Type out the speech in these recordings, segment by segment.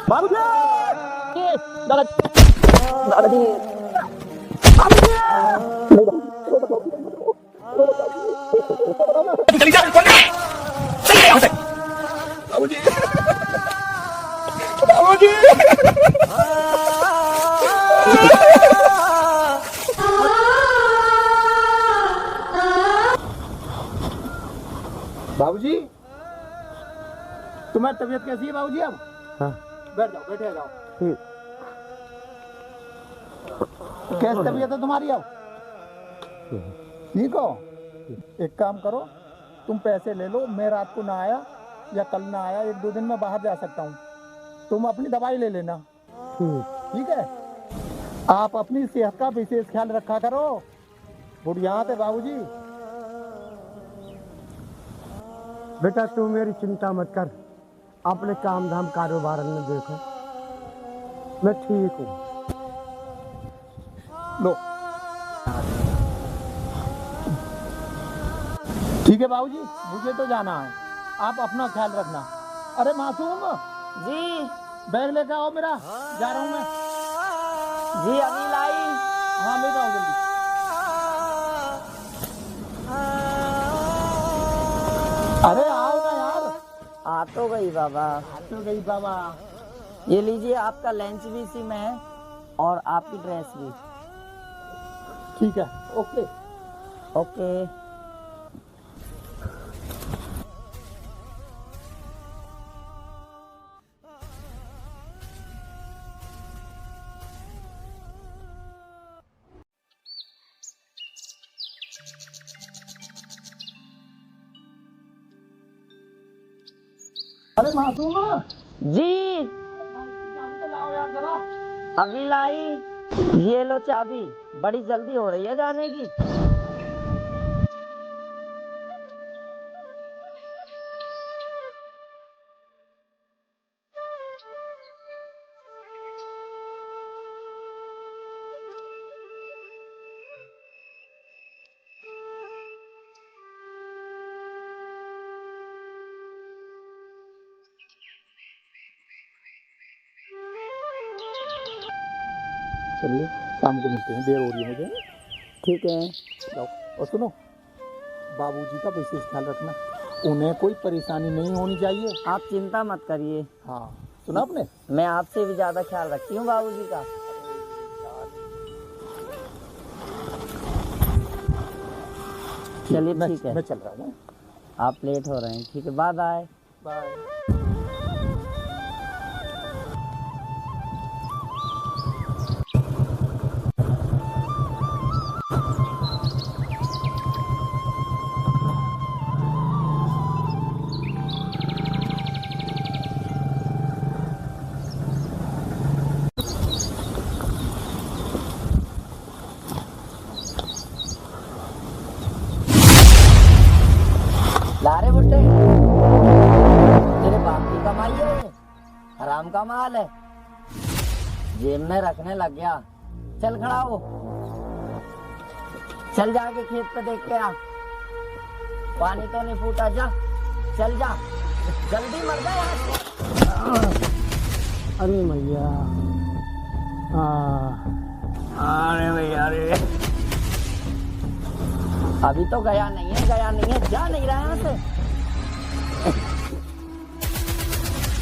बाबूजी दादाजी दादाजी चली जा बाबूजी बाबूजी बाबूजी तुम्हारी तबीयत कैसी है बाबूजी? अब हाँ बैठ जाओ, बैठे जाओ। कैसी तबीयत है तुम्हारी अब? ठीक हो? एक काम करो, तुम पैसे ले लो, मैं रात को ना आया या कल ना आया, 1-2 दिन में बाहर जा सकता हूँ, तुम अपनी दवाई ले लेना। ठीक है? आप अपनी सेहत का विशेष ख्याल रखा करो। बुढ़िया थे बाबूजी। बेटा तू मेरी चिंता मत कर, अपने काम धाम कारोबार में देखो, मैं ठीक हूँ। लो ठीक है बाबूजी, मुझे तो जाना है, आप अपना ख्याल रखना। अरे मासूम जी बैग लेकर आओ मेरा, जा रहा हूँ मैं। जी अभी लाई। हाँ ले जाओ जल्दी। अरे आओ ना यार। आ तो गई बाबा। आ तो गई बाबा। ये लीजिए, आपका लंच भी इसी में है और आपकी ड्रेस भी। ठीक है, ओके ओके। अरे मासूम जी लाओ यार जरा। अभी लाई। ये लो चाबी, बड़ी जल्दी हो रही है जाने की। चलिए शाम को मिलते हैं, देर हो रही है मुझे। ठीक है। जाओ। और सुनो, बाबूजी का विशेष ख्याल रखना, उन्हें कोई परेशानी नहीं होनी चाहिए। आप चिंता मत करिए, हाँ सुना आपने? मैं आपसे भी ज्यादा ख्याल रखती हूँ बाबूजी का। चलिए ठीक है, मैं चल रहा हूँ। आप लेट हो रहे हैं। ठीक है, बाय बाय। बाय। लारे बुट्टे, तेरे बाप की कमाई है ये, हराम का माल है, जेब में रखने लग गया। चल खड़ा हो, चल जाके खेत पे देख के आ, पानी तो नहीं फूटा। जा चल जा, जल्दी मर जा यहाँ से। अरे मैया, अरे भैया रे, अभी तो गया नहीं है, गया नहीं है, जा नहीं रहा यहाँ से।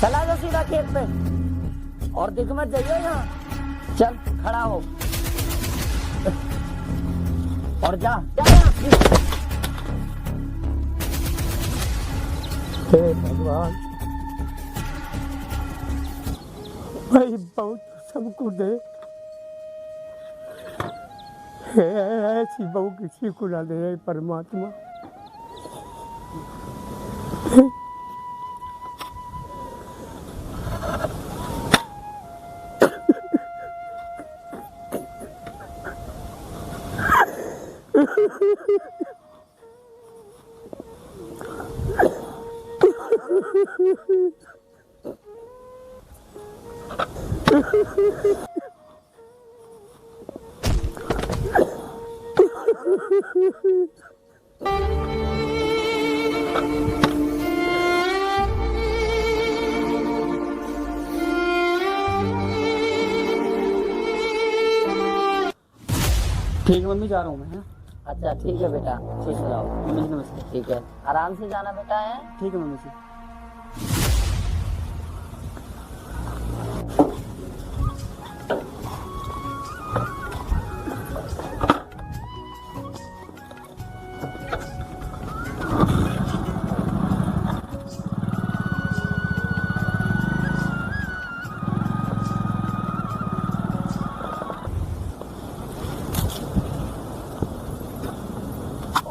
चला जा सीधा खेत पे और दिख मत जाइए यहाँ। चल खड़ा हो और जा जा यहाँ। हे भगवान, भाई बहुत सबको दे, ऐसी बहू किसी को ना दे परमात्मा। ठीक है मम्मी, जा रहा हूँ मैं। हाँ? अच्छा ठीक है बेटा, खुश रहो। मम्मी जी नमस्ते। ठीक है, आराम से जाना बेटा है। ठीक है मम्मी जी।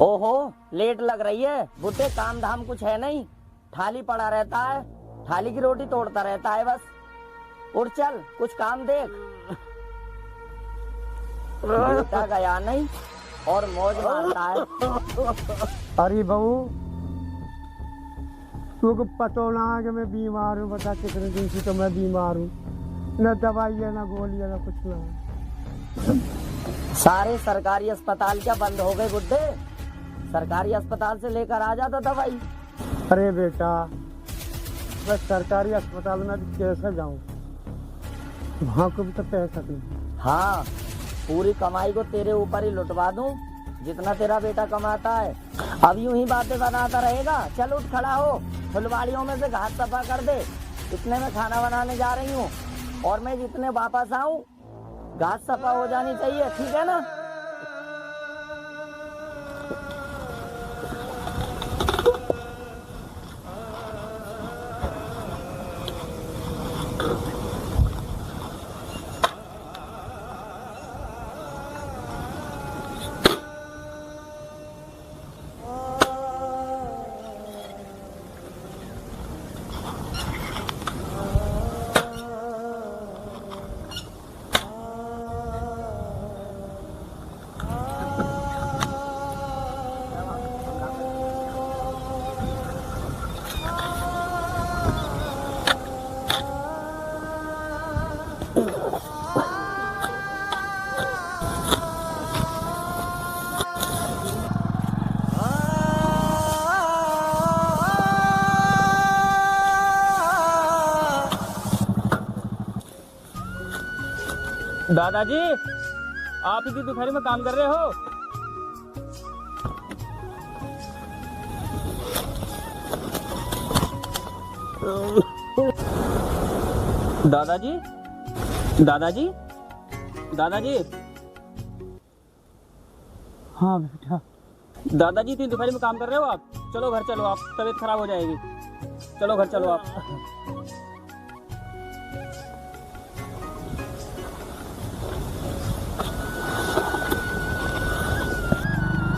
ओहो, लेट लग रही है बुड्ढे, काम धाम कुछ है नहीं, थाली पड़ा रहता है, थाली की रोटी तोड़ता रहता है बस। उठ चल, कुछ काम देख। बेटा गया नहीं और मौज मारता है। अरे बहू, तुमको पता ना है कि मैं बीमार हूँ? बता कितने दिन से तो मैं बीमार हूँ, न दवाई है न गोली है न कुछ ना। सारे सरकारी अस्पताल क्या बंद हो गए बुड्ढे? सरकारी अस्पताल से लेकर आ जाता दवाई। अरे बेटा, मैं सरकारी अस्पताल में भी कैसे जाऊँ? वहाँ को भी तो पैसा नहीं। हाँ, पूरी कमाई को तेरे ऊपर ही लुटवा दूं, जितना तेरा बेटा कमाता है। अब यूं ही बातें बनाता रहेगा? चल उठ खड़ा हो, फुलवाड़ियों में से घास सफा कर दे। इतने में खाना बनाने जा रही हूँ और मैं जितने वापस आऊं घास सफा हो जानी चाहिए, ठीक है ना? दादाजी, आप इतनी दोपहर में काम कर रहे हो? दादाजी, दादाजी, दादाजी। हाँ बेटा। दादाजी, इतनी दोपहर में काम कर रहे हो आप? चलो घर चलो, आप तबीयत खराब हो जाएगी। चलो घर चलो आप।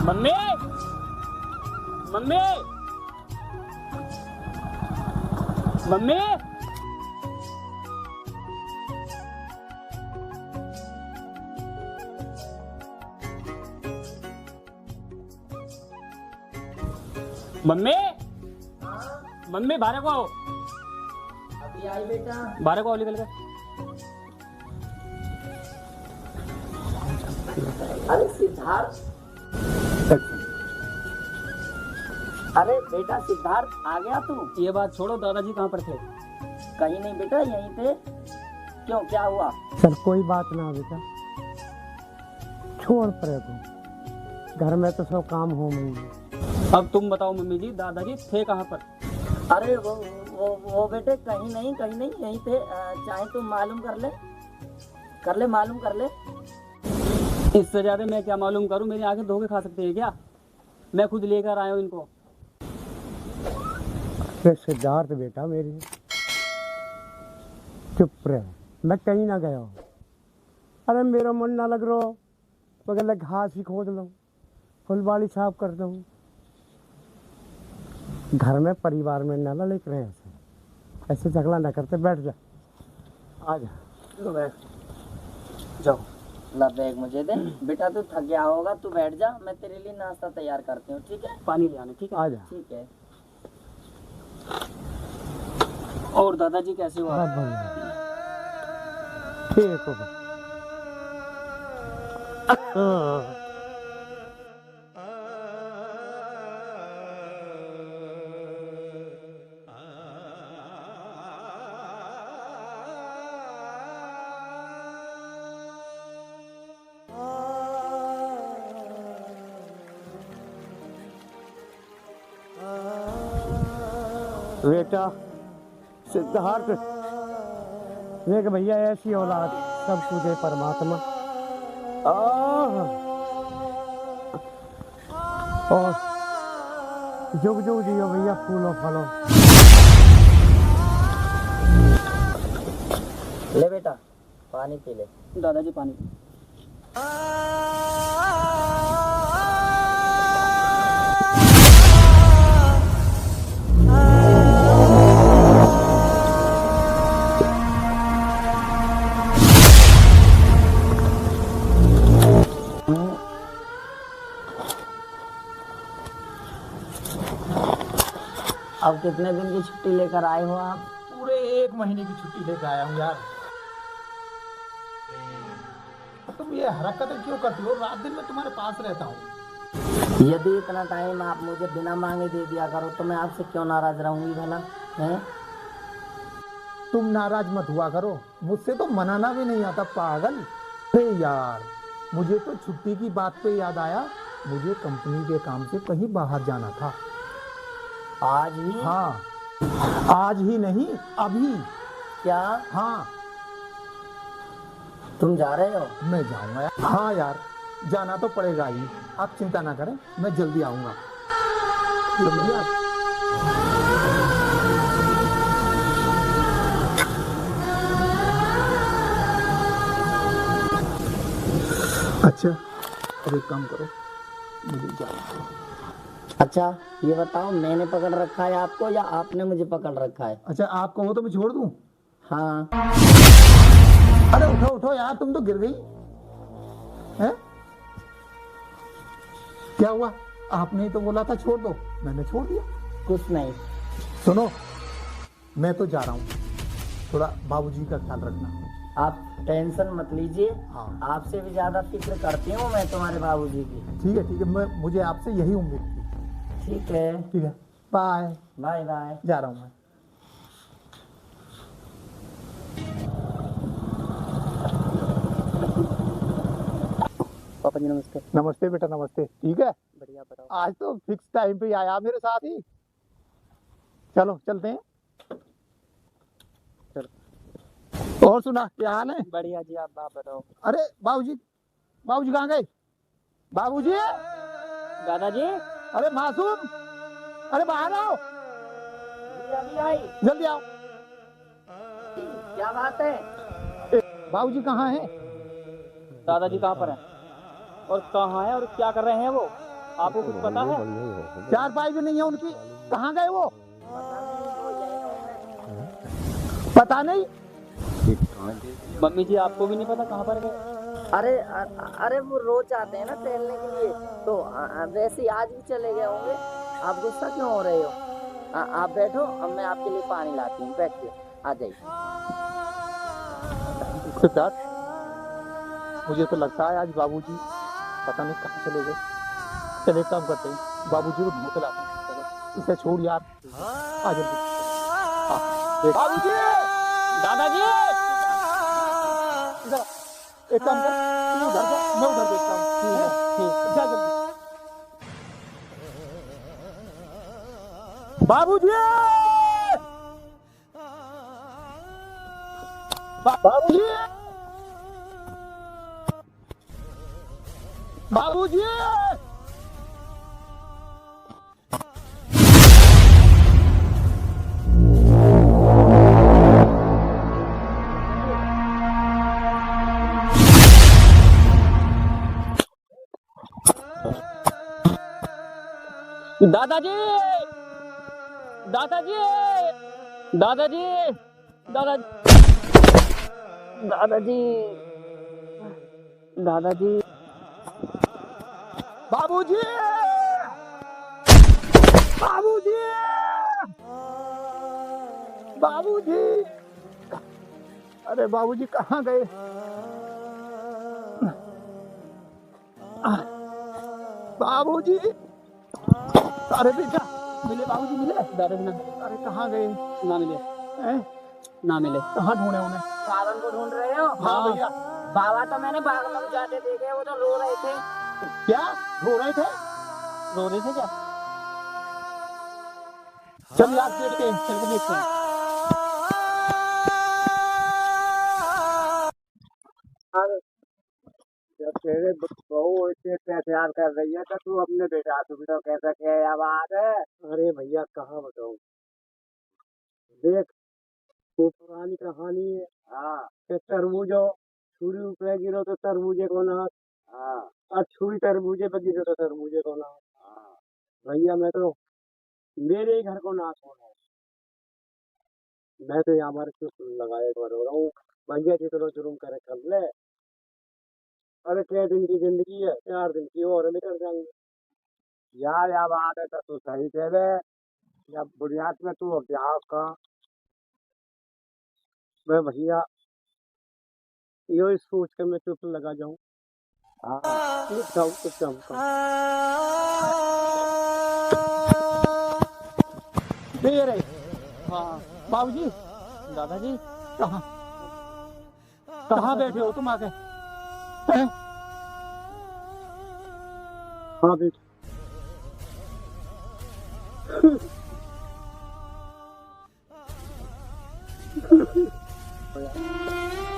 Mummy, mummy, mummy. Mummy, mummy बाहर को आओ। अभी आई बेटा। बाहर को आओ, निकल कर। अरे सिद्धार्थ, अरे बेटा सिद्धार्थ, आ गया तू? ये बात छोड़ो, दादाजी कहाँ पर थे? कहीं नहीं बेटा, यहीं थे। क्यों, क्या हुआ? सर कोई बात ना बेटा, छोड़ पड़े तू, घर में तो सब काम हो गई है। अब तुम बताओ मम्मी जी, दादाजी थे कहाँ पर? अरे वो बेटे कहीं नहीं यहीं थे। चाहे तुम मालूम कर ले मालूम कर ले। इससे ज्यादा मैं क्या मालूम करूं? मेरी आंखें धोखे खा सकते हैं क्या? मैं खुद लेकर आया हूं इनको। सिद्धार्थ बेटा मेरी, चुप रहे, मैं कहीं ना गया हूँ। अरे मेरा मन ना लग रहा बगल घास ही खोद लूँ, फुलवाड़ी साफ कर दूँ। घर में परिवार में ना लेकर रहे ऐसे झगड़ा ना करते। बैठ जा, आ जा। तू बैठ जाओ। ला बैग मुझे दे बेटा, तू थक गया होगा, तू बैठ जा, मैं तेरे लिए नाश्ता तैयार करती हूँ, ठीक है? पानी ले आने, ठीक है? आ जा। ठीक है। और दादाजी कैसे हो? बहुत बढ़िया, ठीक हो। बेटा सिद्धार्थ, देख भैया ऐसी औलाद सब तुझे परमात्मा और जुग जुग जियो भैया, फूलो फलो। ले बेटा पानी पी ले। दादाजी पानी। अब कितने दिन की छुट्टी लेकर आए हो आप? पूरे 1 महीने की छुट्टी लेकर आया हूँ यार। तुम ये हरकतें क्यों करती हो? रात दिन में तुम्हारे पास रहता हूँ। यदि इतना टाइम आप मुझे बिना मांगे दे दिया करो तो मैं आपसे क्यों नाराज रहूंगी भला? हैं? तुम नाराज मत हुआ करो, मुझसे तो मनाना भी नहीं आता पागल। अरे यार, मुझे तो छुट्टी की बात पे याद आया, मुझे कंपनी के काम से कहीं बाहर जाना था। आज ही? हाँ, आज ही नहीं, अभी। क्या? हाँ, तुम जा रहे हो? मैं जाऊंगा यार। हाँ यार, जाना तो पड़ेगा ही। आप चिंता ना करें, मैं जल्दी आऊंगा। जल्दी आ। अच्छा, अब एक काम करो, मुझे जाना है। अच्छा ये बताओ, मैंने पकड़ रखा है आपको या आपने मुझे पकड़ रखा है? अच्छा, आप कहो तो मैं छोड़ दूं? हाँ। अरे उठो उठो यार, तुम तो गिर गई हैं? क्या हुआ? आपने ही तो बोला था छोड़ दो, मैंने छोड़ दिया। कुछ नहीं। सुनो, मैं तो जा रहा हूँ, थोड़ा बाबूजी का ख्याल रखना। आप टेंशन मत लीजिए। हाँ। आपसे भी ज्यादा फिक्र करती हूँ मैं तुम्हारे बाबूजी की। ठीक है, मुझे आपसे यही उम्मीद थी। ठीक है। ठीक है, बाय। Bye bye. जा रहा हूँ मैं। पापा जी नमस्ते। नमस्ते बेटा, नमस्ते। ठीक है, बढ़िया, बताओ। आज तो फिक्स टाइम पे ही आया मेरे साथ ही। चलो चलते हैं। चलो। और सुना, क्या हाल है? बढ़िया जी, आप बताओ। अरे बाबूजी, बाबूजी कहाँ गए? बाबूजी, दादाजी अरे मासूम, अरे बाहर आओ, अभी आई। जल्दी आओ। क्या बात है? बाबूजी कहाँ हैं? दादाजी कहाँ पर हैं और कहाँ है और क्या कर रहे हैं वो? आपको कुछ पता है? 4 पाई भी नहीं है उनकी, कहाँ गए वो? पता नहीं। मम्मी जी आपको भी नहीं पता कहाँ पर गए? अरे वो रोज आते हैं ना टहलने के लिए, तो वैसे ही आज भी चले गए होंगे। आप गुस्सा क्यों हो रहे हो? आप बैठो, अब मैं आपके लिए पानी लाती हूँ। बैठिए, आ जाइए। सिद्धार्थ, मुझे तो लगता है आज बाबूजी पता नहीं कहाँ चले गए। चले एक काम करते हैं, बाबूजी को ढूंढ के लाते हैं। चलो, इसे छोड़ यार, आ जल्दी। बाबूजी, दादाजी इधर आ। एक काम कर, तू उधर जा, मैं उधर देखता हूँ। ठीक है, ठीक, जा जल्दी। बाबूजी, बाबूजी, बाबूजी, दादाजी दादाजी दादाजी दादा दादाजी दादाजी बाबूजी, बाबूजी, बाबूजी, अरे बाबूजी कहाँ गए? बाबूजी, अरे बेटा मिले? बाबूजी मिले? दादाजी ना अरे कहाँ गए? ना मिले, हैं? ना मिले। कहाँ ढूंढे उन्हें? सावन को ढूंढ रहे हो? हाँ भैया। बाबा तो मैंने बाग में जाते देखे, वो तो रो रहे थे। क्या ढूंढ रहे थे? रो रहे थे क्या? चल यार देखते हैं, चल के देखते हैं। जब तेरे बहू इतने प्यार कर रही है तो तू अपने बेटा से भी तो कह सके या बात है। अरे भैया कहाँ बताऊँ, देख वो पुरानी कहानी है। हाँ कि तरबूजो छुरी पे गिरो तो तरबूजे को ना। हाँ और छुरी तरबूजे पे गिरो तो तरबूजे को ना। हाँ भैया मैं तो मेरे ही घर को नाश होना है। मैं तो यहाँ हमारे चुप लगाए हो रहा हूँ। भैया जितना जुर्म करे कर ले। अरे 6 दिन की जिंदगी है, 4 दिन की और निकल जाएंगे। यार या बात है तो तू सही कह रहे। जब बुनियाद में तू अभ्यास का मैं भैया यो सोच के मैं चुप लगा जाऊं। हाँ चुप जाऊं देर है। हाँ बाबूजी दादाजी, कहाँ कहाँ बैठे हो तुम आके? हैं? हाँ बेटा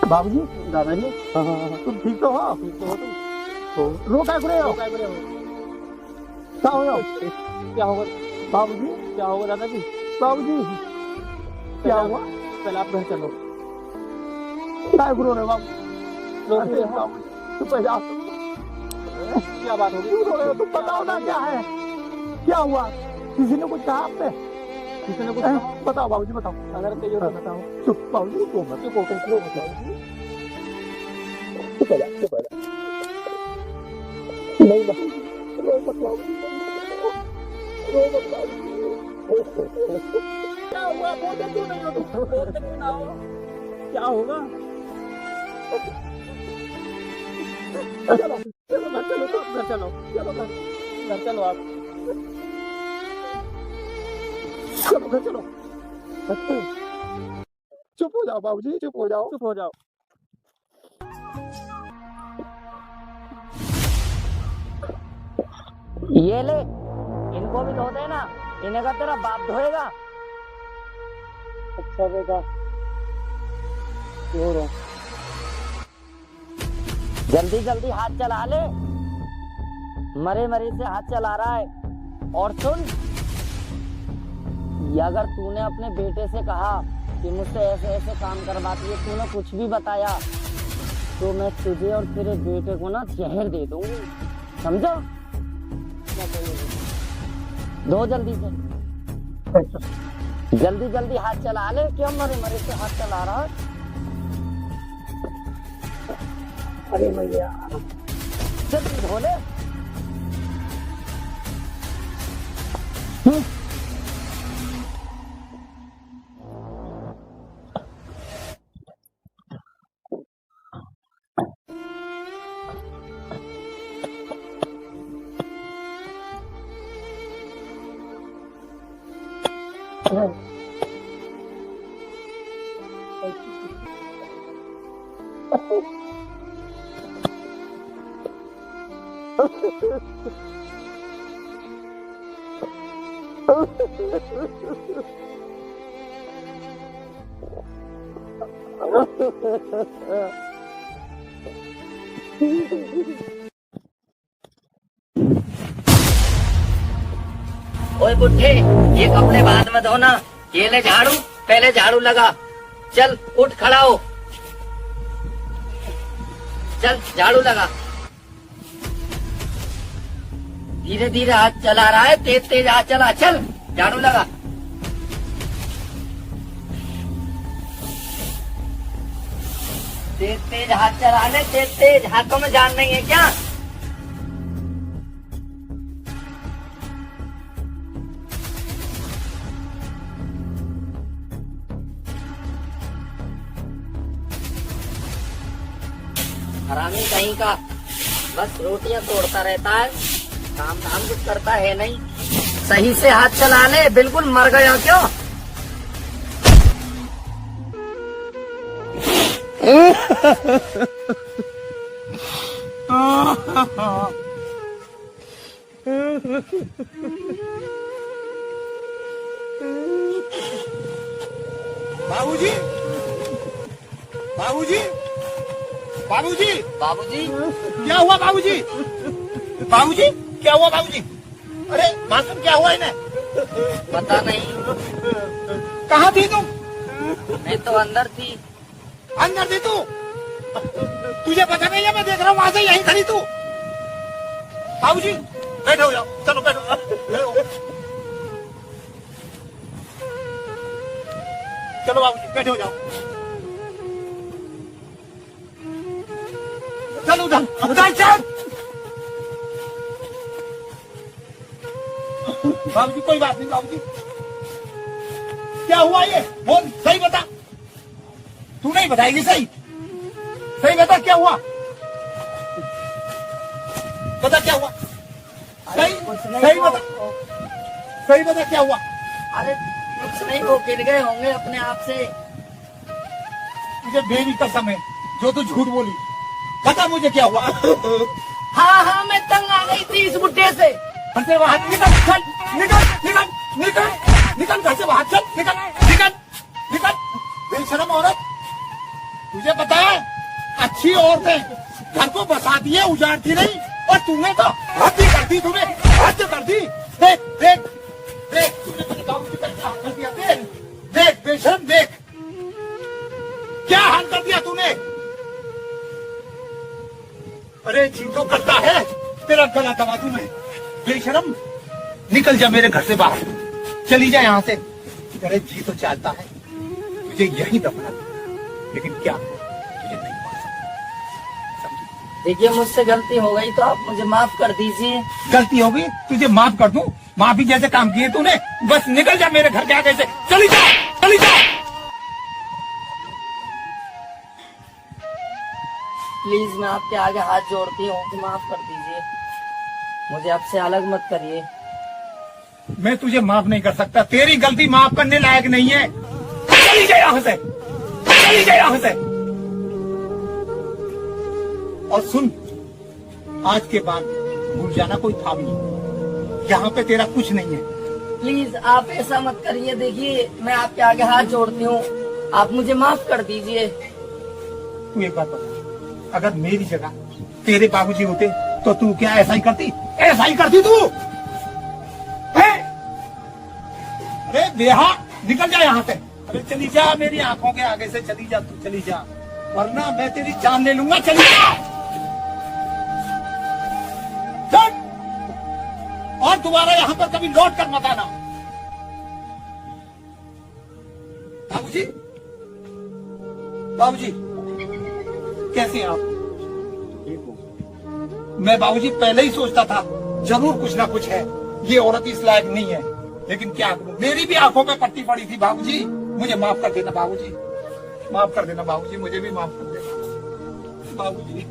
बाबूजी दादाजी, तुम ठीक तो हो? ठीक तो हो तुम? रो काय करे हो? क्या करे हो? क्या हो? क्या होगा बाबूजी क्या होगा दादाजी? बाबूजी क्या हुआ? पहले आप घर चलो। काय रो रहे हो बाबू? लोग अरे बाबूजी चुप हो जाओ। क्या बात होगी? क्यों रो रहे हो? तुम बताओ ना क्या है, क्या हुआ? किसी ने कुछ कहा आपने? किसी ने कुछ हैं? कहा? बताओ बाबूजी बताओ। अगर कहिए तो बताओ। चुप बाबूजी चुप मत चुप हो गए चुप हो जाओ। चुप हो जा चुप हो जा। नहीं बाबूजी रो मत बाबूजी, रो मत बाबूजी। क्या हुआ? बोलते क्यों नहीं हो तुम? बोलते क्यों ना हो? क्या होगा? चलो चलो घर चलो तो घर चलो, चलो घर घर चलो आप। चलो घर चलो। चुप हो जाओ बाबूजी चुप हो जाओ। चुप हो जाओ। ये ले, इनको भी धो देना, इन्हें का तेरा बाप धोएगा। अच्छा बेटा क्यों रो? जल्दी जल्दी हाथ चला ले, मरे मरे से हाथ चला रहा है। और सुन, ये अगर तूने अपने बेटे से कहा कि मुझसे ऐसे ऐसे काम करवाती है, तूने कुछ भी बताया तो मैं तुझे और तेरे बेटे को ना जहर दे दूंगी, समझो? दो जल्दी से, जल्दी जल्दी हाथ चला ले। क्यों मरे मरे से हाथ चला रहा है? अरे भैया जल्दी धो ले। ओए बुड्ढे, ये कपड़े बाद में धोना। ये ले झाड़ू, पहले झाड़ू लगा। चल उठ खड़ा हो, चल झाड़ू लगा। धीरे धीरे हाथ चला रहा है, तेज तेज हाथ चला। चल झाड़ू लगा। तेज तेज हाथ चला ले, तेज तेज। हाथों में जान नहीं है क्या? हरामी कहीं का, बस रोटियां तोड़ता रहता है, काम धाम कुछ करता है नहीं। सही से हाथ चला ले, बिल्कुल मर गया क्यों? बाबूजी, बाबूजी, बाबूजी, बाबूजी क्या हुआ बाबूजी? बाबूजी, क्या हुआ बाबूजी? अरे मासूम, क्या हुआ इन्हें? पता नहीं, कहाँ थी तुम? मैं तो अंदर थी। अंदर थी तू? तुझे पता नहीं है? मैं देख रहा हूँ वहां से यहीं खड़ी तू। बाबूजी बैठो हो जाओ, चलो बैठो, बैठो। चलो बाबूजी बैठे हो जाओ। चलो उधर उधर चल। बाबूजी कोई बात नहीं बाबूजी। क्या हुआ ये? बोल, सही बता। तू नहीं बताएगी? सही सही बता, क्या हुआ? बता क्या हुआ? सही सही बता, सही बता क्या हुआ? अरे कुछ नहीं, वो गिर गए होंगे अपने आप से। मुझे बेरी कसम है जो तू झूठ बोली। बता मुझे क्या हुआ? हाँ हाँ, मैं तंग आ गई थी इस बुड्ढे से। घर से बाहर निकल, चल, निकल निकल निकल निकल, घर से बाहर चल, निकल निकल निकल। बेशरम औरत, तुझे पता है अच्छी औरतें घर को बसाती है, उजाड़ती नहीं, और तूने तो हद ही कर दी, तूने हद कर दी। देख देख देख, तूने मेरे बाबू की कैसा हाल कर दिया। देख देख बेशरम, देख क्या हाल कर दिया तूने। अरे जी तो करता है तेरा गला दबा दूं मैं। बेशरम, निकल जा मेरे घर से बाहर, चली जा यहाँ से। तेरे जी तो चाहता है तुझे यहीं दफना, लेकिन क्या तुझे नहीं मार सकता। देखिए, मुझसे गलती हो गई तो आप मुझे माफ कर दीजिए। गलती हो गई, तुझे माफ कर दूं? माफी जैसे काम किए तूने, बस निकल जा मेरे घर के आगे से, चली जा चली जा। प्लीज मैं आपके आगे हाथ जोड़ती हूँ कि माफ कर दीजिए, मुझे आपसे अलग मत करिए। मैं तुझे माफ नहीं कर सकता, तेरी गलती माफ करने लायक नहीं है। चली जा यहाँ से, चली जा यहाँ से। और सुन, आज के बाद भूल जाना कोई था भी नहीं, यहाँ पे तेरा कुछ नहीं है। प्लीज आप ऐसा मत करिए। देखिए, मैं आपके आगे हाथ जोड़ती हूँ, आप मुझे माफ कर दीजिए। तू एक बात बता, अगर मेरी जगह तेरे बाबूजी होते तो तू क्या ऐसा ही करती? ऐसा ही करती तू है? अरे बेहा, निकल जा यहाँ से। अरे चली जा, मेरी आंखों के आगे से चली जा, तू चली जा, वरना मैं तेरी जान ले लूंगा। चली जा, चल, और दोबारा यहाँ पर कभी लौट कर मत आना। बाबूजी, बाबूजी कैसे हैं आप? मैं बाबूजी पहले ही सोचता था जरूर कुछ ना कुछ है, ये औरत इस लायक नहीं है, लेकिन क्या करूं, मेरी भी आंखों पे पट्टी पड़ी थी। बाबूजी मुझे माफ कर देना, बाबूजी माफ कर देना, बाबूजी मुझे भी माफ कर देना बाबूजी।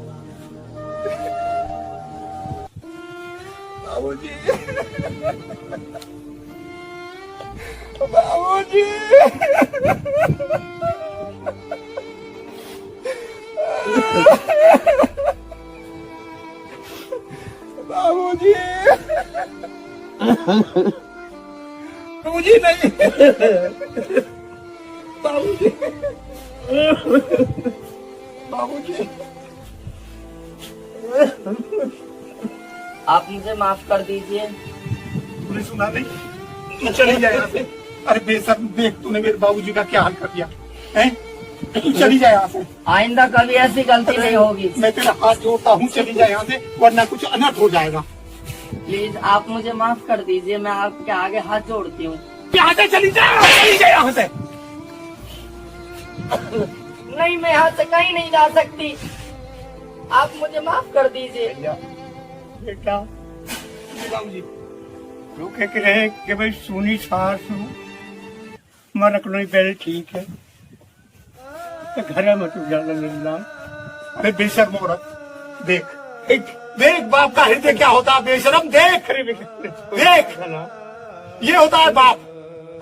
बाबूजी बाबूजी बाबूजी, बाबूजी नहीं, बाबूजी, बाबूजी, आप मुझे माफ कर दीजिए। तूने सुना नहीं? तू चली जा यहाँ से। अरे बेशर्म, देख तूने मेरे बाबूजी का क्या हाल कर दिया है। तू चली जा यहाँ से, आइंदा कभी ऐसी गलती नहीं होगी। मैं तेरा हाथ जोड़ता हूँ, चली जा यहाँ से, वरना कुछ अनर्थ हो जाएगा। प्लीज आप मुझे माफ कर दीजिए, मैं आपके आगे हाथ जोड़ती हूँ। यहाँ से चली जा यहाँ से। नहीं, मैं यहाँ से कहीं नहीं जा सकती, आप मुझे माफ कर दीजिए। बेटा, बाबूजी तू कह रहे कि भाई सुनी सास मैं रख लो पहले, ठीक है, तो घर में तू ज्यादा मिलना। अरे बेशर्म औरत, देख देख बाप का हृदय क्या होता है। बेशरम, देख देख, ये होता है बाप।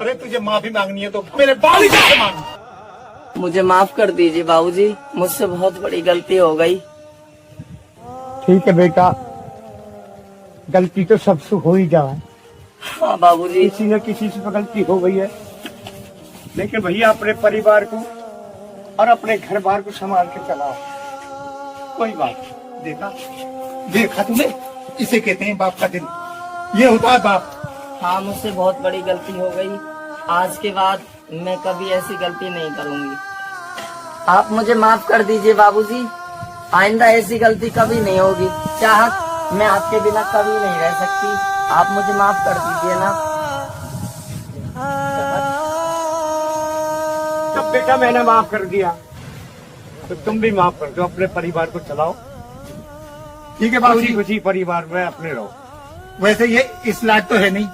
अरे तुझे माफी मांगनी है तो मेरे बाली से मांग। मुझे माफ कर दीजिए बाबूजी, मुझसे बहुत बड़ी गलती हो गई। ठीक है बेटा, गलती तो सबसे हो ही जाए, हाँ बाबूजी। किसी न किसी से गलती हो गई है, लेकिन भैया अपने परिवार को और अपने घर बार को संभाल के चलाओ। कोई बात नहीं। देखा देखा तूने, इसे कहते हैं बाप का दिल, ये होता है बाप। हाँ मुझसे बहुत बड़ी गलती हो गई, आज के बाद मैं कभी ऐसी गलती नहीं करूंगी। आप मुझे माफ कर दीजिए बाबूजी, आइंदा ऐसी गलती कभी नहीं होगी। चाहत मैं आपके बिना कभी नहीं रह सकती, आप मुझे माफ कर दीजिए ना। जब बेटा मैंने माफ कर दिया तो तुम भी माफ कर दो, अपने परिवार को चलाओ। ठीक है खुशी बाबूजी। खुशी परिवार में अपने रहो। वैसे ये इस लायक तो है नहीं,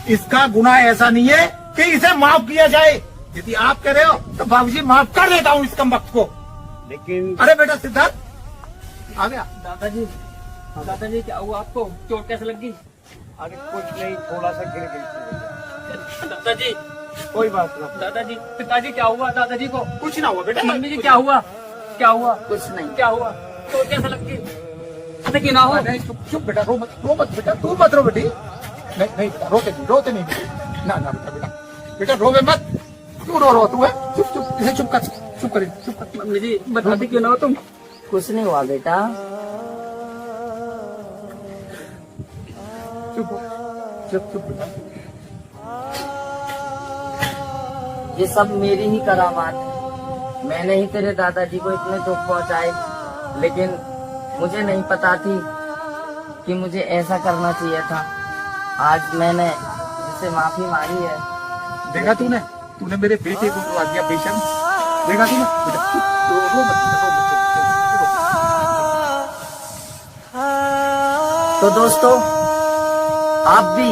इसका गुनाह ऐसा नहीं है कि इसे माफ किया जाए। यदि आप कह रहे हो तो बाबूजी माफ कर देता हूँ इस कमबख्त को। लेकिन अरे बेटा सिद्धार्थ आ गया। दादाजी क्या हुआ आपको? चोट कैसे लग गई? अरे कुछ नहीं, थोड़ा सा गिर गई थी। दादाजी, कोई बात ना। दादाजी, पिताजी क्या हुआ दादाजी को? कुछ ना हुआ बेटा। मम्मी जी क्या हुआ? क्या हुआ? कुछ नहीं। क्या हुआ? चोट कैसे लग गई? लेकिन ना हो। नहीं चुप चुप बेटा, रो मत बेटा, तू मत रो बेटी। नहीं नहीं बेटा, रोते नहीं ना ना बेटा बेटा रोवे मत। क्यों रो तू है? चुप इसे चुप कर। मम्मी जी बताती क्यों ना हो तुम? कुछ नहीं हुआ बेटा। चुप बेटा। ये सब मेरी ही करामात है, मैंने ही तेरे दादाजी को इतने दुख पहुंचाए, लेकिन मुझे नहीं पता थी कि मुझे ऐसा करना चाहिए था। आज मैंने इससे माफी मांगी है। देखा तूने मेरे बेटे को रुला दिया बेशर्म। देखा तूने बेटा, चुप, रो मत बेटा, तो दोस्तों आप भी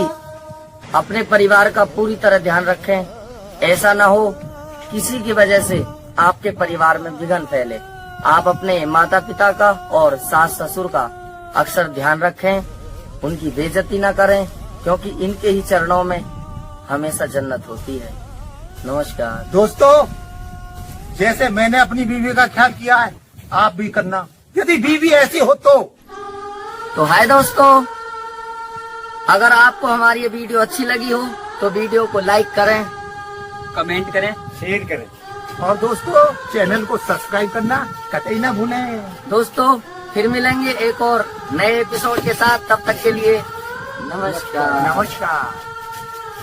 अपने परिवार का पूरी तरह ध्यान रखें, ऐसा ना हो किसी की वजह से आपके परिवार में विघन फैले। आप अपने माता पिता का और सास ससुर का अक्सर ध्यान रखें, उनकी बेइज्जती ना करें, क्योंकि इनके ही चरणों में हमेशा जन्नत होती है। नमस्कार दोस्तों, जैसे मैंने अपनी बीवी का ख्याल किया है आप भी करना, यदि बीवी ऐसी हो तो हाय दोस्तों, अगर आपको हमारी ये वीडियो अच्छी लगी हो तो वीडियो को लाइक करें, कमेंट करें, शेयर करें। और दोस्तों चैनल को सब्सक्राइब करना कतई ना भूलें। दोस्तों फिर मिलेंगे एक और नए एपिसोड के साथ, तब तक के लिए नमस्कार। नमस्कार।